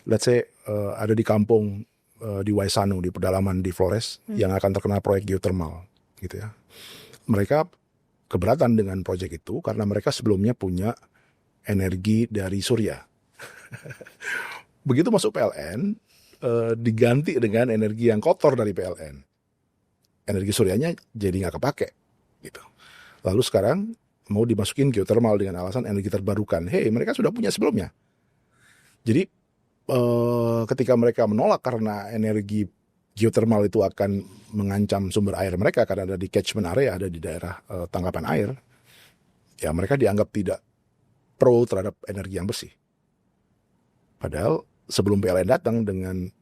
let's say ada di kampung di Waisanu, di pedalaman di Flores yang akan terkena proyek geothermal gitu ya. Mereka keberatan dengan proyek itu karena mereka sebelumnya punya energi dari surya. Begitu masuk PLN, diganti dengan energi yang kotor dari PLN. Energi suryanya jadi nggak kepake gitu. Lalu sekarang mau dimasukin geothermal dengan alasan energi terbarukan. Hey, mereka sudah punya sebelumnya. Jadi ketika mereka menolak karena energi geothermal itu akan mengancam sumber air mereka karena ada di catchment area, ada di daerah tangkapan air, ya mereka dianggap tidak pro terhadap energi yang bersih. Padahal sebelum PLN datang dengan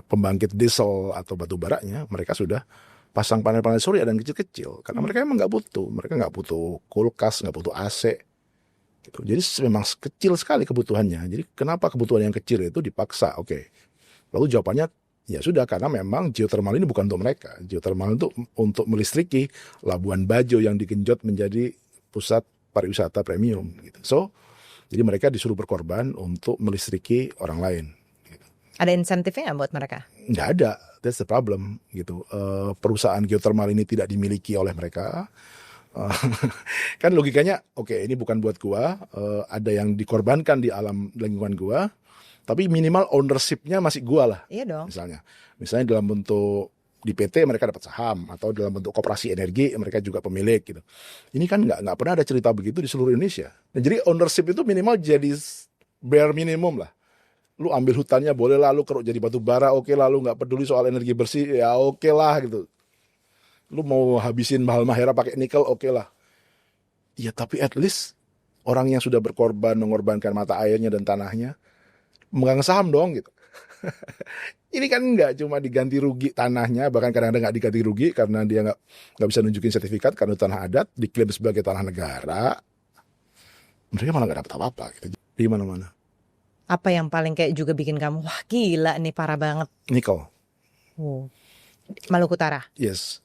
pembangkit diesel atau batu baranya, mereka sudah pasang panel-panel surya dan kecil-kecil karena mereka emang mereka nggak butuh kulkas, nggak butuh AC gitu. Jadi memang kecil sekali kebutuhannya. Jadi kenapa kebutuhan yang kecil itu dipaksa? Oke. Lalu jawabannya ya sudah, karena memang geothermal ini bukan untuk mereka. Geothermal itu untuk melistriki Labuan Bajo yang digenjot menjadi pusat pariwisata premium gitu. So jadi mereka disuruh berkorban untuk melistriki orang lain. Ada insentifnya nggak buat mereka? Nggak ada, that's the problem gitu. Perusahaan geothermal ini tidak dimiliki oleh mereka. Kan logikanya, oke, ini bukan buat gua, ada yang dikorbankan di alam lingkungan gua, tapi minimal ownership-nya masih gua lah. Iya dong. Misalnya dalam bentuk di PT mereka dapat saham, atau dalam bentuk koperasi energi mereka juga pemilik gitu. Ini kan nggak pernah ada cerita begitu di seluruh Indonesia. Nah, jadi ownership itu minimal jadi bare minimum lah. Lu ambil hutannya boleh lah, lu keruk jadi batu bara oke lah, lu nggak peduli soal energi bersih ya oke lah gitu. Lu mau habisin Mahal Mahera pakai nikel oke lah. Ya tapi at least orang yang sudah berkorban mengorbankan mata airnya dan tanahnya memegang saham dong gitu. Ini kan nggak cuma diganti rugi tanahnya, bahkan kadang-kadang nggak diganti rugi karena dia nggak bisa nunjukin sertifikat karena tanah adat diklaim sebagai tanah negara. Mereka malah nggak dapat apa-apa gitu di mana-mana. Apa yang paling kayak juga bikin kamu wah gila nih parah banget? Nikel. Maluku Utara. Yes.